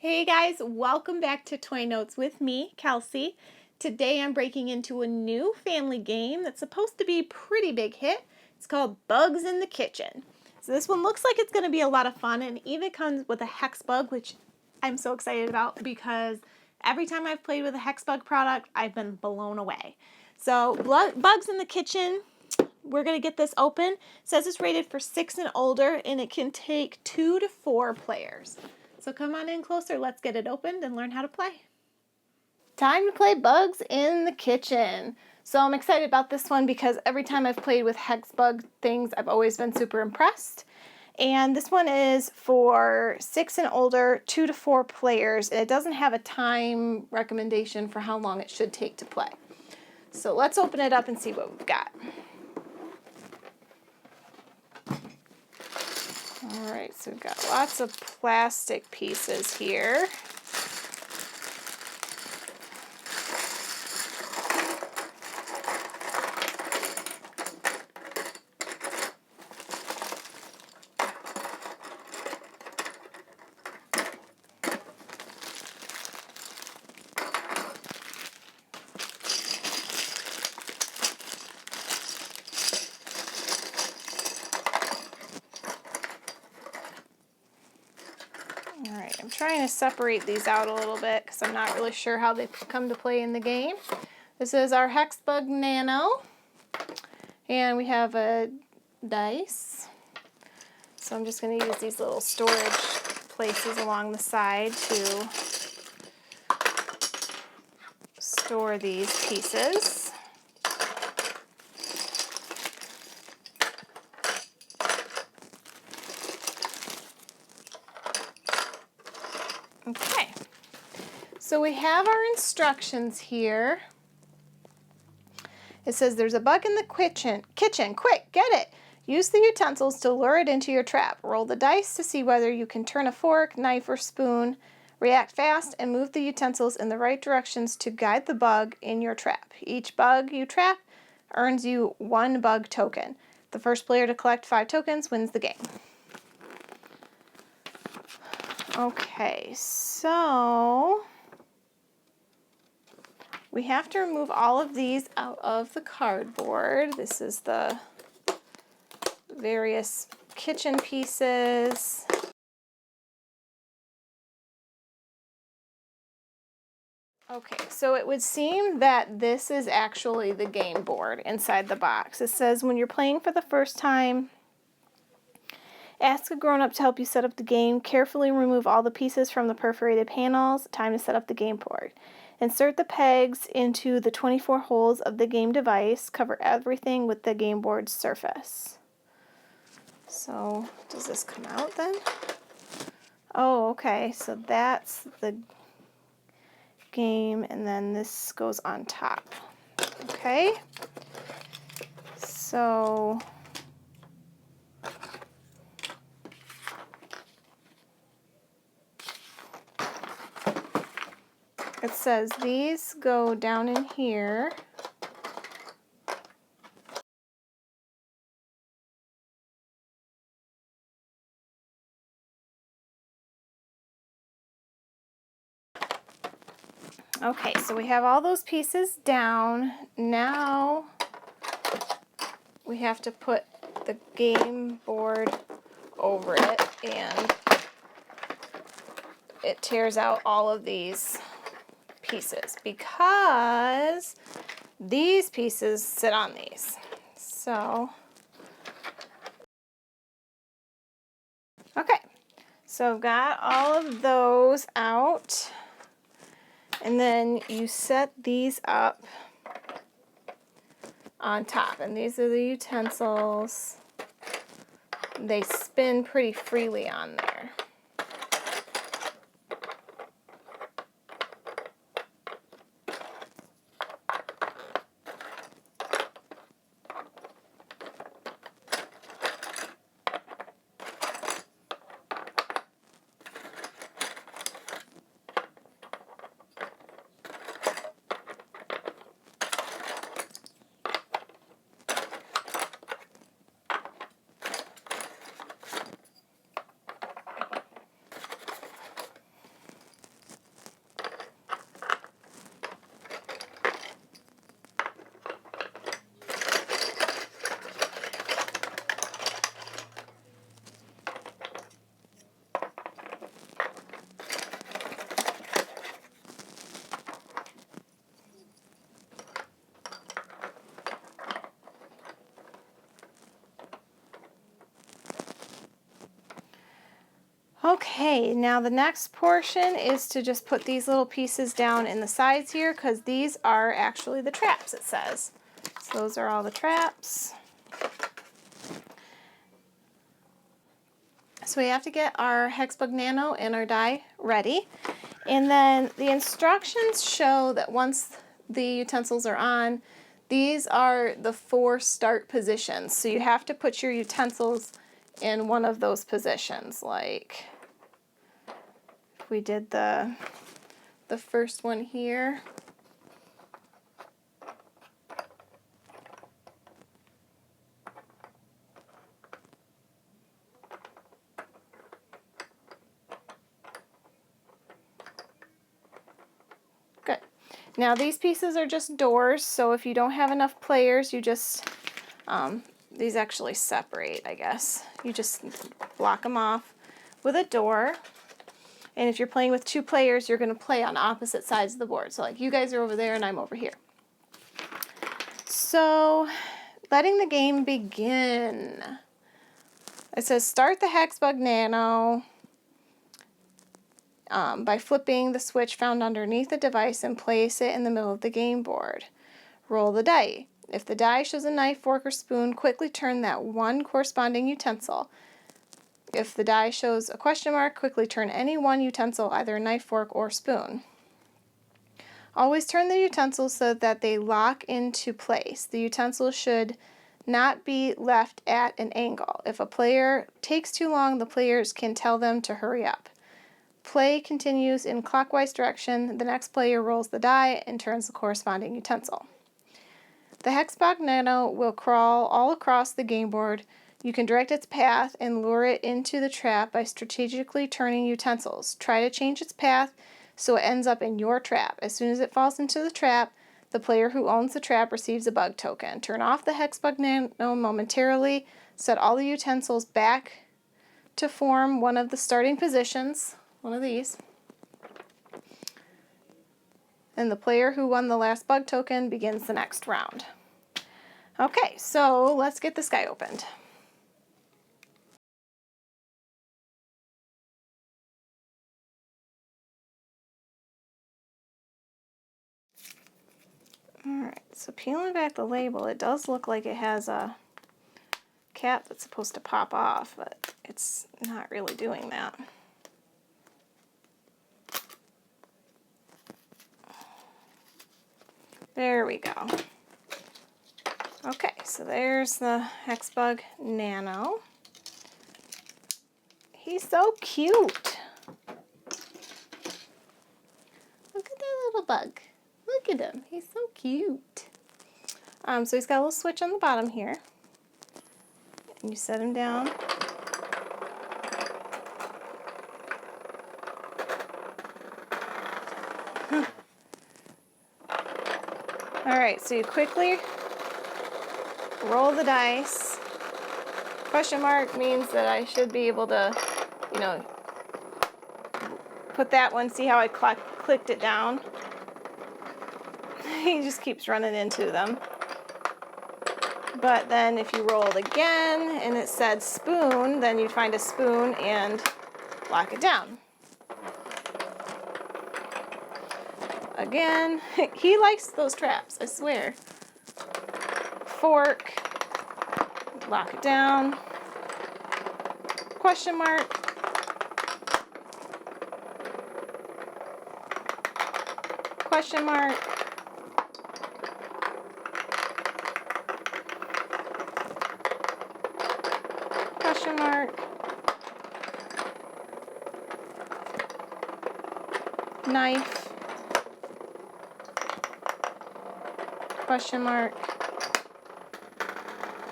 Hey guys, welcome back to Toy Notes with me, Kelsey. Today I'm breaking into a new family game that's supposed to be a pretty big hit. It's called Bugs in the Kitchen. So this one looks like it's going to be a lot of fun, and even comes with a Hexbug, which I'm so excited about because every time I've played with a Hexbug product, I've been blown away. So Bugs in the Kitchen, we're going to get this open. It says it's rated for 6 and older, and it can take 2 to 4 players. So come on in closer, let's get it opened and learn how to play. Time to play Bugs in the Kitchen. So I'm excited about this one because every time I've played with Hexbug things, I've always been super impressed. And this one is for 6 and older, 2 to 4 players, and it doesn't have a time recommendation for how long it should take to play. So let's open it up and see what we've got. All right, so we've got lots of plastic pieces here. Alright, I'm trying to separate these out a little bit because I'm not really sure how they come to play in the game. This is our Hexbug Nano, and we have a dice. So I'm just going to use these little storage places along the side to store these pieces. Okay, so we have our instructions here. It says there's a bug in the kitchen, quick, get it. Use the utensils to lure it into your trap. Roll the dice to see whether you can turn a fork, knife, or spoon. React fast and move the utensils in the right directions to guide the bug in your trap. Each bug you trap earns you 1 bug token. The first player to collect 5 tokens wins the game. Okay, so we have to remove all of these out of the cardboard. This is the various kitchen pieces. Okay, so it would seem that this is actually the game board inside the box. It says when you're playing for the first time, ask a grown-up to help you set up the game. Carefully remove all the pieces from the perforated panels. Time to set up the game board. Insert the pegs into the 24 holes of the game device. Cover everything with the game board surface. So, does this come out then? Oh, okay, so that's the game, and then this goes on top. Okay, so it says these go down in here. Okay, so we have all those pieces down. Now we have to put the game board over it, and it tears out all of these pieces because these pieces sit on these. So, okay, so I've got all of those out, and then you set these up on top, and these are the utensils. They spin pretty freely on there. Okay, now the next portion is to just put these little pieces down in the sides here, because these are actually the traps, it says. So those are all the traps. So we have to get our Hexbug Nano and our die ready. And then the instructions show that once the utensils are on, these are the 4 start positions. So you have to put your utensils in one of those positions. Like if we did the first one here. Good. Now these pieces are just doors, so if you don't have enough players, you just, these actually separate, I guess. You just block them off with a door. And if you're playing with 2 players, you're going to play on opposite sides of the board. So like you guys are over there and I'm over here. So letting the game begin. It says start the Hexbug Nano by flipping the switch found underneath the device and place it in the middle of the game board. Roll the die. If the die shows a knife, fork, or spoon, quickly turn that one corresponding utensil. If the die shows a question mark, quickly turn any one utensil, either a knife, fork, or spoon. Always turn the utensils so that they lock into place. The utensils should not be left at an angle. If a player takes too long, the players can tell them to hurry up. Play continues in clockwise direction. The next player rolls the die and turns the corresponding utensil. The Hexbug Nano will crawl all across the game board. You can direct its path and lure it into the trap by strategically turning utensils. Try to change its path so it ends up in your trap. As soon as it falls into the trap, the player who owns the trap receives a bug token. Turn off the Hexbug Nano momentarily. Set all the utensils back to form one of the starting positions, one of these. And the player who won the last bug token begins the next round. Okay, so let's get this guy opened. Alright, so peeling back the label, it does look like it has a cap that's supposed to pop off, but it's not really doing that. There we go. Okay, so there's the Hexbug Nano. He's so cute. Look at that little bug. Look at him. He's so cute. So he's got a little switch on the bottom here. And you set him down. Alright, so you quickly roll the dice. Question mark means that I should be able to, you know, put that one. See how I clicked it down? He just keeps running into them. But then if you roll it again and it said spoon, then you'd find a spoon and lock it down. Again, he likes those traps, I swear. Fork, lock it down. Question mark. Question mark. Question mark. Knife. Question mark.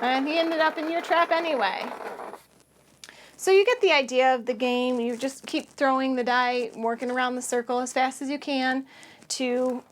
And he ended up in your trap anyway. So you get the idea of the game. You just keep throwing the die, working around the circle as fast as you can to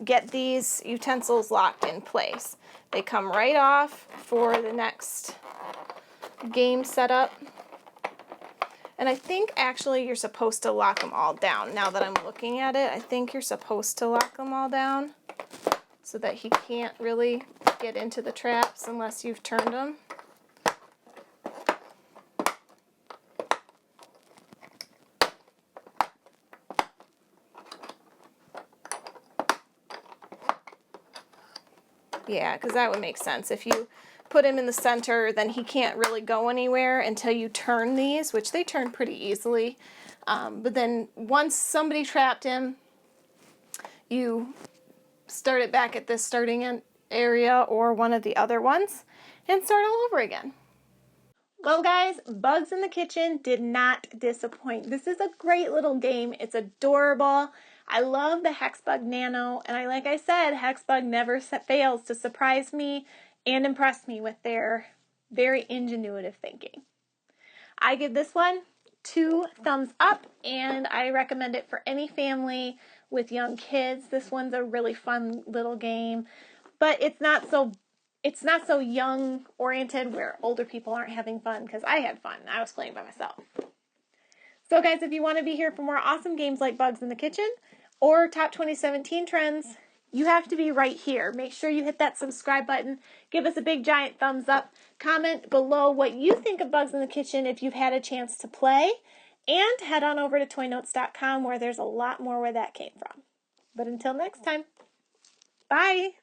get these utensils locked in place. They come right off for the next game setup. And I think actually you're supposed to lock them all down. Now that I'm looking at it, I think you're supposed to lock them all down so that he can't really get into the traps unless you've turned them. Yeah, because that would make sense. If you put him in the center, then he can't really go anywhere until you turn these, which they turn pretty easily. But then once somebody trapped him, you start it back at this starting area or one of the other ones and start all over again. Well guys, Bugs in the Kitchen did not disappoint. This is a great little game. It's adorable. I love the Hexbug Nano, and like I said, Hexbug never fails to surprise me and impress me with their very ingenuitive thinking. I give this one 2 thumbs up, and I recommend it for any family with young kids. This one's a really fun little game, but it's not so young oriented where older people aren't having fun, because I had fun. I was playing by myself. So guys, if you want to be here for more awesome games like Bugs in the Kitchen or Top 2017 Trends, you have to be right here. Make sure you hit that subscribe button. Give us a big giant thumbs up. Comment below what you think of Bugs in the Kitchen if you've had a chance to play. And head on over to toynotes.com where there's a lot more where that came from. But until next time, bye!